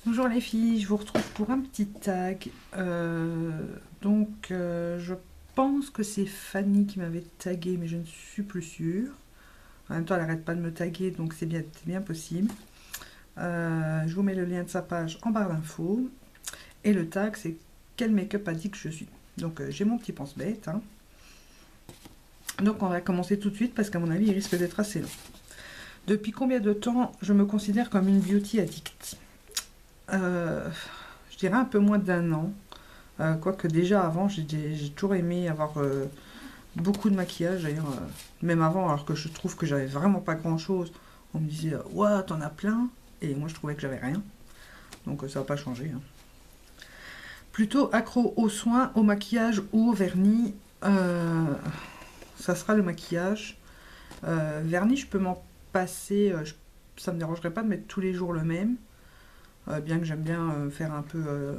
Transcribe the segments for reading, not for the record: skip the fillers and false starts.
Bonjour les filles, je vous retrouve pour un petit tag. Je pense que c'est Fanny qui m'avait tagué, mais je ne suis plus sûre. En même temps, elle n'arrête pas de me taguer, donc c'est bien possible. Je vous mets le lien de sa page en barre d'infos. Et le tag, c'est quel make-up addict je suis. Donc j'ai mon petit pense-bête. Hein. Donc on va commencer tout de suite parce qu'à mon avis, il risque d'être assez long. Depuis combien de temps je me considère comme une beauty addict Je dirais un peu moins d'un an. Quoique déjà avant, j'ai toujours aimé avoir beaucoup de maquillage. D'ailleurs, même avant, alors que je trouve que j'avais vraiment pas grand chose, on me disait ouah, t'en as plein. Et moi, je trouvais que j'avais rien. Donc ça n'a pas changé. Hein. Plutôt accro aux soins, au maquillage ou au vernis. Ça sera le maquillage. Vernis, je peux m'en passer. Ça me dérangerait pas de mettre tous les jours le même. Bien que j'aime bien faire un peu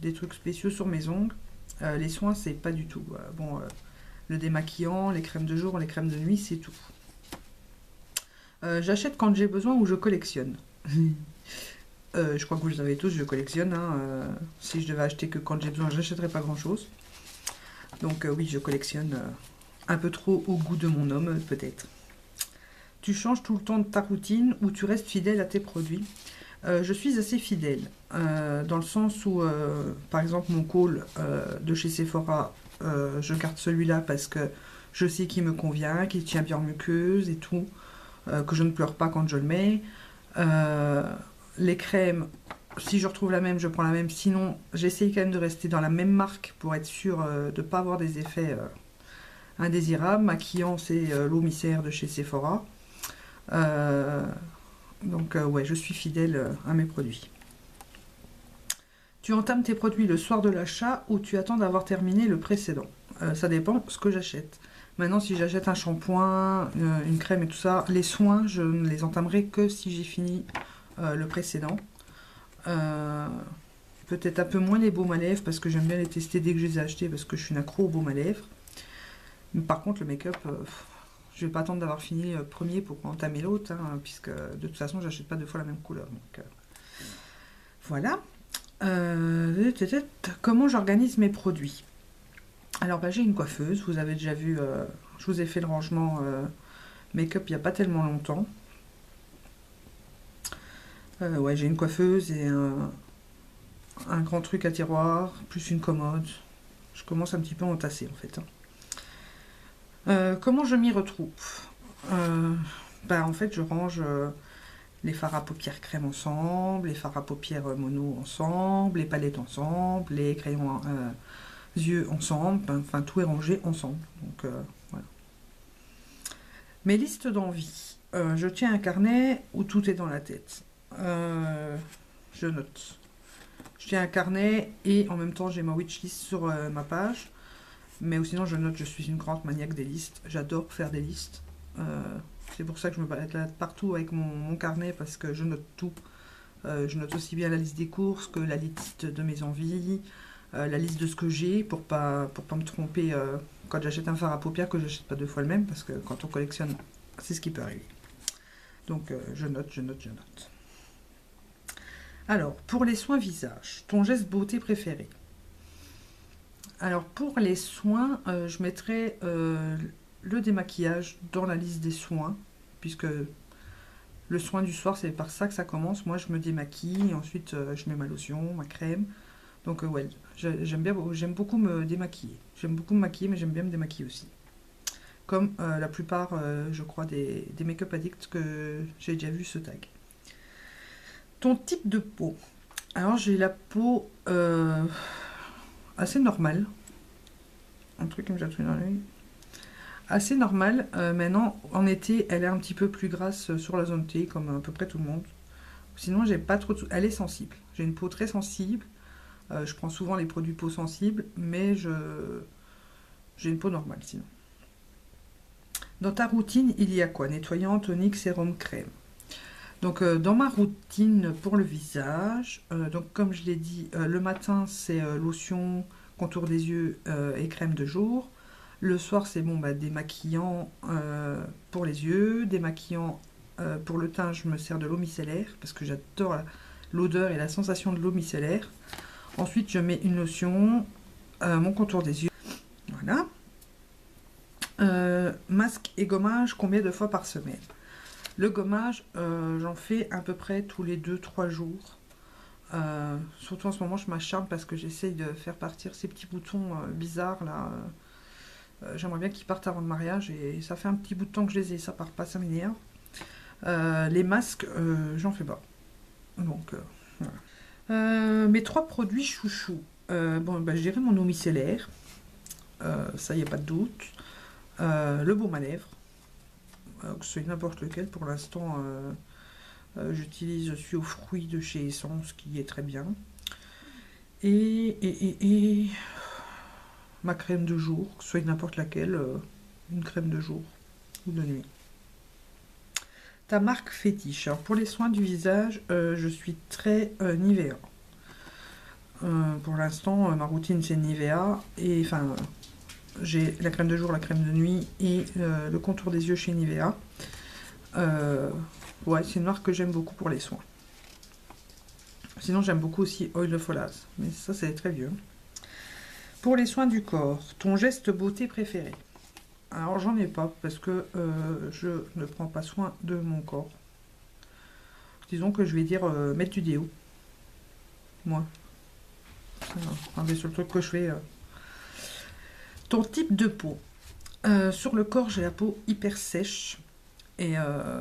des trucs spéciaux sur mes ongles. Les soins, c'est pas du tout. Le démaquillant, les crèmes de jour, les crèmes de nuit, c'est tout. J'achète quand j'ai besoin ou je collectionne. Je crois que vous le savez tous, je collectionne. Hein. Si je devais acheter que quand j'ai besoin, j'achèterais pas grand chose. Donc oui, je collectionne un peu trop au goût de mon homme, peut-être. Tu changes tout le temps de ta routine ou tu restes fidèle à tes produits. Je suis assez fidèle, dans le sens où, par exemple, mon col de chez Sephora, je garde celui-là parce que je sais qu'il me convient, qu'il tient bien en muqueuse et tout, que je ne pleure pas quand je le mets. Euh, les crèmes, si je retrouve la même, je prends la même. Sinon, j'essaye quand même de rester dans la même marque pour être sûr de ne pas avoir des effets indésirables. Maquillant, c'est l'eau micelle de chez Sephora. Ouais, je suis fidèle à mes produits. Tu entames tes produits le soir de l'achat ou tu attends d'avoir terminé le précédent. Ça dépend ce que j'achète. Maintenant, si j'achète un shampoing, une crème et tout ça, les soins, je ne les entamerai que si j'ai fini le précédent. Euh, Peut-être un peu moins les baumes à lèvres parce que j'aime bien les tester dès que je les ai achetés parce que je suis une accro aux baumes à lèvres. Mais par contre, le make-up, je vais pas attendre d'avoir fini le premier pour entamer l'autre, hein, puisque de toute façon, j'achète pas deux fois la même couleur. Donc, voilà. Comment j'organise mes produits. Alors j'ai une coiffeuse, vous avez déjà vu, je vous ai fait le rangement make-up il n'y a pas tellement longtemps. Ouais, j'ai une coiffeuse et un grand truc à tiroir, plus une commode. Je commence un petit peu à entasser en fait. Hein. Comment je m'y retrouve. En fait, je range les fards à paupières crème ensemble, les fards à paupières mono ensemble, les palettes ensemble, les crayons yeux ensemble, enfin tout est rangé ensemble. Donc voilà. Mes listes d'envie. Je tiens un carnet où tout est dans la tête. Je note. Je tiens un carnet et en même temps j'ai ma wishlist sur ma page. Mais sinon je note, je suis une grande maniaque des listes. J'adore faire des listes. C'est pour ça que je me balade là partout avec mon carnet parce que je note tout. Je note aussi bien la liste des courses que la liste de mes envies, la liste de ce que j'ai pour pas me tromper quand j'achète un fard à paupières que j'achète pas deux fois le même parce que quand on collectionne, c'est ce qui peut arriver. Donc je note, je note, je note. Alors, pour les soins visage, ton geste beauté préféré. Alors, pour les soins, je mettrai le démaquillage dans la liste des soins, puisque le soin du soir, c'est par ça que ça commence. Moi, je me démaquille, et ensuite je mets ma lotion, ma crème. Donc ouais, j'aime beaucoup me démaquiller. J'aime beaucoup me maquiller, mais j'aime bien me démaquiller aussi. Comme la plupart, je crois, des make-up addicts que j'ai déjà vu ce tag. Ton type de peau. Alors j'ai la peau assez normale. Un truc qui me jette dans l'œil. Assez normale. Maintenant, en été, elle est un petit peu plus grasse sur la zone T, comme à peu près tout le monde. Sinon, j'ai pas trop de... Elle est sensible. J'ai une peau très sensible. Je prends souvent les produits peau sensible, mais j'ai une peau normale sinon. Dans ta routine, il y a quoi? Nettoyant, tonique, sérum, crème. Donc dans ma routine pour le visage, donc comme je l'ai dit, le matin c'est lotion, contour des yeux et crème de jour. Le soir c'est démaquillant pour les yeux, démaquillant pour le teint, je me sers de l'eau micellaire parce que j'adore l'odeur et la sensation de l'eau micellaire. Ensuite, je mets une lotion, mon contour des yeux. Voilà. Masque et gommage, combien de fois par semaine? Le gommage, j'en fais à peu près tous les 2-3 jours. Surtout en ce moment, je m'acharne parce que j'essaye de faire partir ces petits boutons bizarres là. J'aimerais bien qu'ils partent avant le mariage et ça fait un petit bout de temps que je les ai, ça part pas, ça m'énerve. Les masques, j'en fais pas. Donc, voilà. Mes 3 produits chouchous. Bon, bah, je dirais mon eau micellaire. Ça, y a pas de doute. Le baume à lèvres. Que ce soit n'importe lequel, pour l'instant, j'utilise celui aux fruits de chez Essence, qui est très bien. Et ma crème de jour, que ce soit n'importe laquelle, une crème de jour ou de nuit. Ta marque fétiche. Alors pour les soins du visage, je suis très Nivea. Pour l'instant, ma routine c'est Nivea. Et enfin, j'ai la crème de jour, la crème de nuit et le contour des yeux chez Nivea. Ouais, c'est une marque que j'aime beaucoup pour les soins. Sinon, j'aime beaucoup aussi Oil of Olaz. Mais ça, c'est très vieux. Pour les soins du corps, ton geste beauté préféré? Alors, j'en ai pas parce que je ne prends pas soin de mon corps. Disons que je vais dire mettre du déo. Moi. C'est un des seuls trucs que je fais. Ton type de peau. Sur le corps, j'ai la peau hyper sèche. Et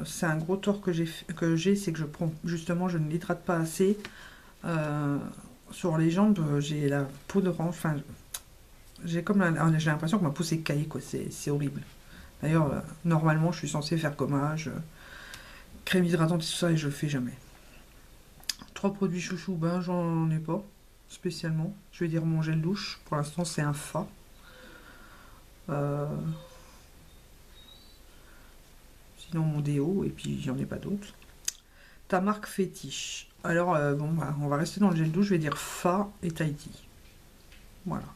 c'est un gros tort que j'ai, c'est que je prends justement, je ne l'hydrate pas assez. Sur les jambes, j'ai la peau d'orange. Enfin, j'ai l'impression que ma peau s'est caillée, quoi. C'est horrible. D'ailleurs, normalement, je suis censée faire gommage, crème hydratante et tout ça, et je le fais jamais. 3 produits chouchou, ben j'en ai pas spécialement. Je vais dire mon gel douche. Pour l'instant, c'est un Fa. Sinon mon déo, et puis j'en ai pas d'autres. Ta marque fétiche. Alors bon, bah, on va rester dans le gel douche, je vais dire Fa et Tahiti. Voilà.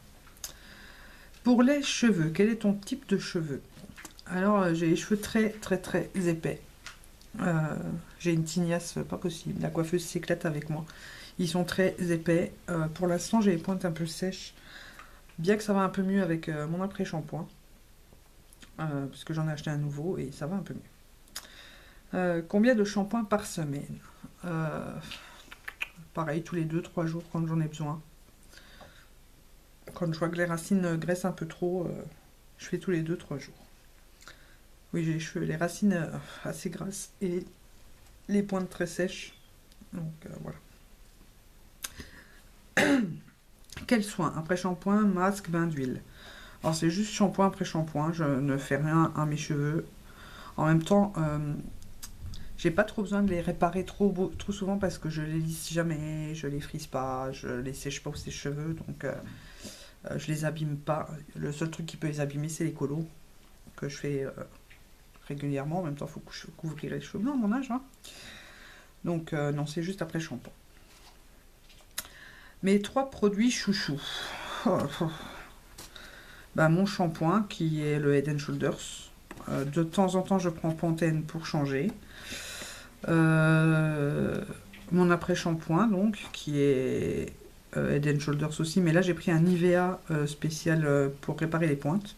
Pour les cheveux, quel est ton type de cheveux? Alors j'ai les cheveux très épais. J'ai une tignasse pas possible. La coiffeuse s'éclate avec moi. Ils sont très épais. Pour l'instant, j'ai les pointes un peu sèches. Bien que ça va un peu mieux avec mon après-shampoing. Parce que j'en ai acheté un nouveau et ça va un peu mieux. Combien de shampoings par semaine? Pareil, tous les 2-3 jours quand j'en ai besoin. Quand je vois que les racines graissent un peu trop, je fais tous les 2-3 jours. Oui, j'ai les cheveux, les racines assez grasses et les pointes très sèches. Donc voilà. Quel soin? Après shampoing, masque, bain d'huile. Alors c'est juste shampoing après shampoing, je ne fais rien à mes cheveux. En même temps, j'ai pas trop besoin de les réparer trop souvent parce que je les lisse jamais, je les frise pas, je les sèche pas aux sèche-cheveux, donc je les abîme pas. Le seul truc qui peut les abîmer, c'est les colos que je fais régulièrement. En même temps, il faut couvrir les cheveux blancs à mon âge. Hein. Donc non, c'est juste après shampoing. Mes 3 produits chouchous. Bah, mon shampoing qui est le Head & Shoulders. De temps en temps, je prends Pantene pour changer. Mon après-shampoing, donc, qui est Head & Shoulders aussi. Mais là, j'ai pris un Nivea spécial pour réparer les pointes.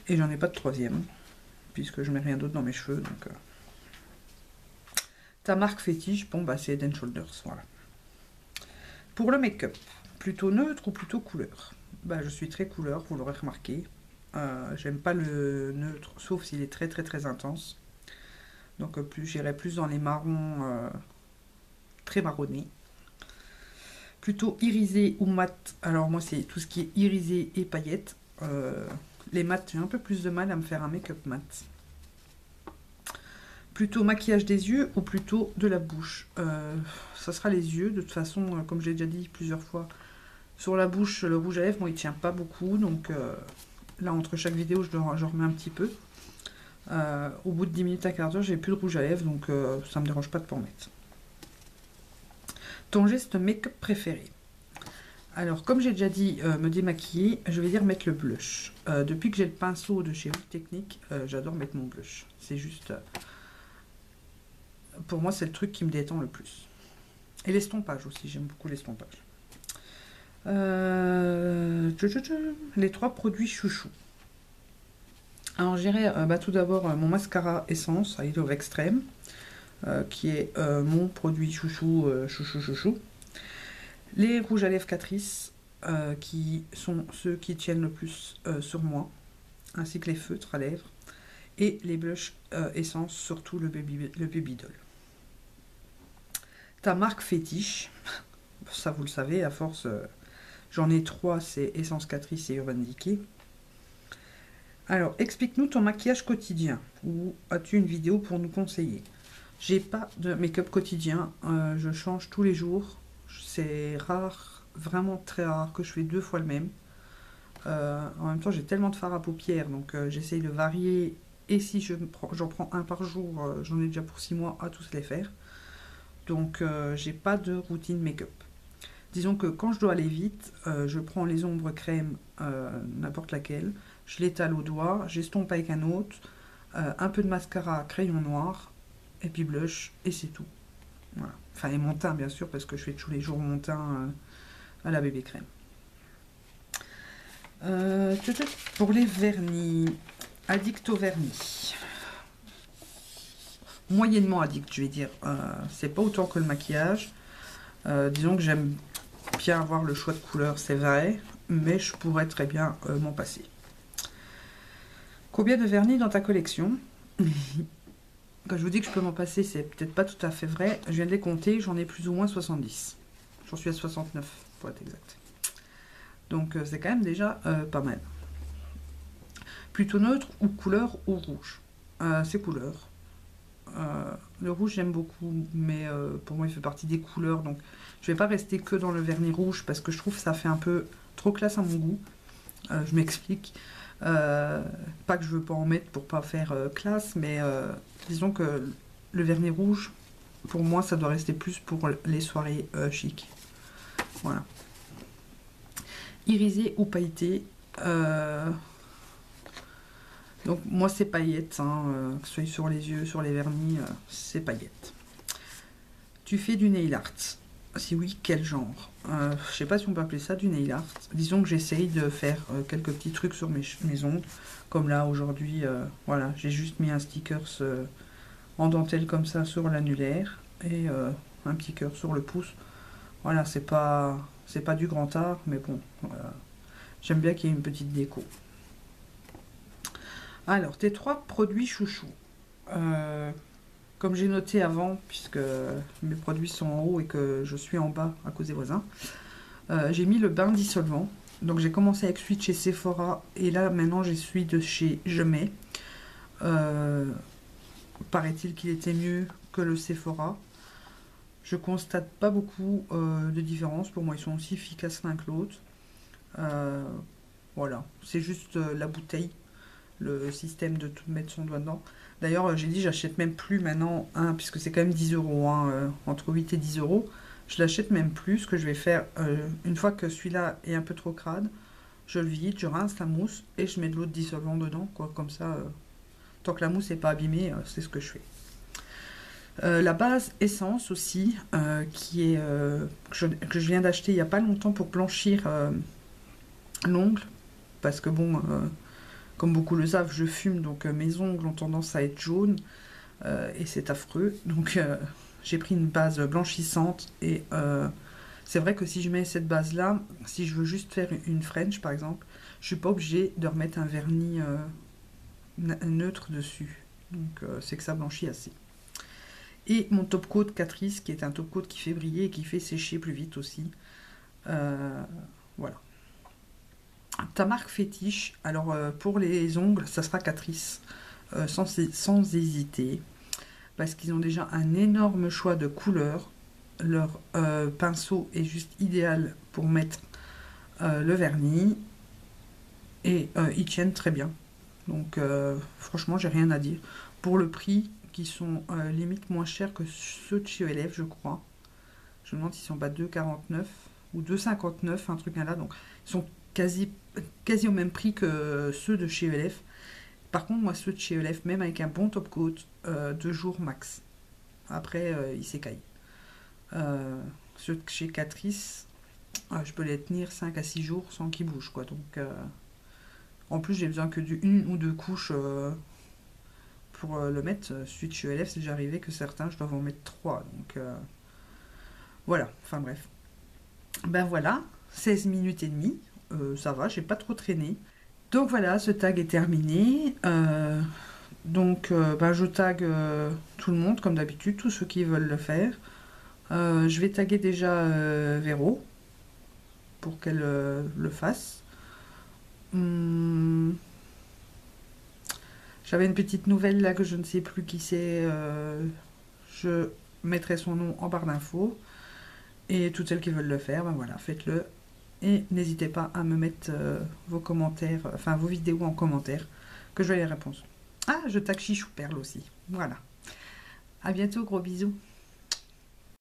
Et j'en ai pas de 3e, puisque je mets rien d'autre dans mes cheveux. Donc, ta marque fétiche, bon, bah, c'est Head & Shoulders, voilà. Pour le make-up, plutôt neutre ou plutôt couleur? Bah, je suis très couleur, vous l'aurez remarqué. J'aime pas le neutre, sauf s'il est très intense. Donc j'irai plus dans les marrons très marronnés. Plutôt irisé ou mat. Alors moi c'est tout ce qui est irisé et paillettes. Les mats, j'ai un peu plus de mal à me faire un make-up mat. Plutôt maquillage des yeux ou plutôt de la bouche? Ça sera les yeux, de toute façon, comme j'ai déjà dit plusieurs fois. Sur la bouche, le rouge à lèvres, bon, il tient pas beaucoup, donc là, entre chaque vidéo, j'en remets un petit peu. Au bout de 10 minutes à quart d'heure, j'ai plus de rouge à lèvres, donc ça me dérange pas de pas en mettre. Ton geste make-up préféré? Alors, comme j'ai déjà dit, me démaquiller, je vais dire mettre le blush. Depuis que j'ai le pinceau de chez Haute Technique, j'adore mettre mon blush. C'est juste... pour moi, c'est le truc qui me détend le plus. Et l'estompage aussi, j'aime beaucoup l'estompage. Les 3 produits chouchou. Alors j'irai tout d'abord mon mascara Essence I Love Extreme, qui est mon produit chouchou, chouchou. Les rouges à lèvres Catrice, qui sont ceux qui tiennent le plus sur moi, ainsi que les feutres à lèvres. Et les blushs Essence, surtout le Baby Doll. Ta marque fétiche, ça vous le savez, à force, j'en ai 3, c'est Essence Catrice et Urban Decay. Alors, explique-nous ton maquillage quotidien, ou as-tu une vidéo pour nous conseiller? J'ai pas de make-up quotidien, je change tous les jours, c'est rare, vraiment très rare que je fais 2 fois le même. En même temps, j'ai tellement de fard à paupières, donc j'essaye de varier, et si j'en prends un par jour, j'en ai déjà pour 6 mois à tous les faire. Donc j'ai pas de routine make-up. Disons que quand je dois aller vite, je prends les ombres crème, n'importe laquelle, je l'étale au doigt, j'estompe avec un autre, un peu de mascara, crayon noir, et puis blush, et c'est tout. Voilà. Enfin, et mon teint, bien sûr, parce que je fais tous les jours mon teint à la bébé crème. Pour les vernis, addict au vernis. Moyennement addict, je vais dire. C'est pas autant que le maquillage. Disons que j'aime bien avoir le choix de couleurs, c'est vrai, mais je pourrais très bien m'en passer. Combien de vernis dans ta collection? Quand je vous dis que je peux m'en passer, c'est peut-être pas tout à fait vrai. Je viens de les compter, j'en ai plus ou moins 70. J'en suis à 69 pour être exact. Donc c'est quand même déjà pas mal. Plutôt neutre ou couleur ou rouge? C'est couleur. Le rouge j'aime beaucoup, mais pour moi il fait partie des couleurs, donc je vais pas rester que dans le vernis rouge parce que je trouve que ça fait un peu trop classe à mon goût. Je m'explique. Pas que je veux pas en mettre pour pas faire classe, mais disons que le vernis rouge, pour moi ça doit rester plus pour les soirées chic. Voilà. Irisé ou pailleté, donc moi c'est paillettes, hein, que ce soit sur les yeux, sur les vernis, c'est paillettes. Tu fais du nail art? Si oui, quel genre? Je sais pas si on peut appeler ça du nail art. Disons que j'essaye de faire quelques petits trucs sur mes ongles. Comme là aujourd'hui, voilà, j'ai juste mis un sticker en dentelle comme ça sur l'annulaire. Et un petit cœur sur le pouce. Voilà, c'est pas du grand art, mais bon, voilà. J'aime bien qu'il y ait une petite déco. Alors, tes 3 produits chouchous. Comme j'ai noté avant, puisque mes produits sont en haut et que je suis en bas à cause des voisins, j'ai mis le bain dissolvant. Donc j'ai commencé avec celui de chez Sephora et là maintenant j'ai celui de chez Je Mets. Paraît-il qu'il était mieux que le Sephora. Je constate pas beaucoup de différence. Pour moi ils sont aussi efficaces l'un que l'autre. Voilà, c'est juste la bouteille, le système de tout mettre son doigt dedans. D'ailleurs, j'ai dit, j'achète même plus maintenant un, puisque c'est quand même 10 €, hein, entre 8 et 10 €. Je l'achète même plus. Ce que je vais faire, une fois que celui-là est un peu trop crade, je le vide, je rince la mousse et je mets de l'eau dissolvant dedans, quoi. Comme ça, tant que la mousse n'est pas abîmée, c'est ce que je fais. La base essence aussi, qui est que je viens d'acheter il n'y a pas longtemps pour blanchir l'ongle, parce que bon. Comme beaucoup le savent, je fume, donc mes ongles ont tendance à être jaunes et c'est affreux. Donc j'ai pris une base blanchissante et c'est vrai que si je mets cette base-là, si je veux juste faire une French par exemple, je suis pas obligée de remettre un vernis neutre dessus. Donc c'est que ça blanchit assez. Et mon top coat Catrice, qui est un top coat qui fait briller et qui fait sécher plus vite aussi. Voilà. Ta marque fétiche, alors pour les ongles, ça sera Catrice, sans hésiter, parce qu'ils ont déjà un énorme choix de couleurs. Leur pinceau est juste idéal pour mettre le vernis, et ils tiennent très bien. Donc franchement, j'ai rien à dire. Pour le prix, qui sont limite moins chers que ceux de chez ELF, je crois. Je me demande s'ils sont pas 2,49 ou 2,59, un truc là. Donc ils sont quasi au même prix que ceux de chez ELF. Par contre, moi, ceux de chez ELF, même avec un bon top coat, 2 jours max. Après, ils s'écaillent. Ceux de chez Catrice, je peux les tenir 5 à 6 jours sans qu'ils bougent, quoi. Donc, en plus, j'ai besoin que d'une ou deux couches pour le mettre. Celui de chez ELF, c'est déjà arrivé que certains, je dois en mettre 3. Donc, voilà. Enfin, bref. Ben voilà, 16 minutes et demie. Ça va, j'ai pas trop traîné. Donc voilà, ce tag est terminé. Donc, ben, je tag tout le monde, comme d'habitude, tous ceux qui veulent le faire. Je vais taguer déjà Véro pour qu'elle le fasse. J'avais une petite nouvelle là que je ne sais plus qui c'est. Je mettrai son nom en barre d'infos. Et toutes celles qui veulent le faire, ben voilà, faites-le. Et n'hésitez pas à me mettre vos commentaires, enfin vos vidéos en commentaire, que je vais les répondre. Ah, je tag Chichou Perle aussi. Voilà. À bientôt, gros bisous.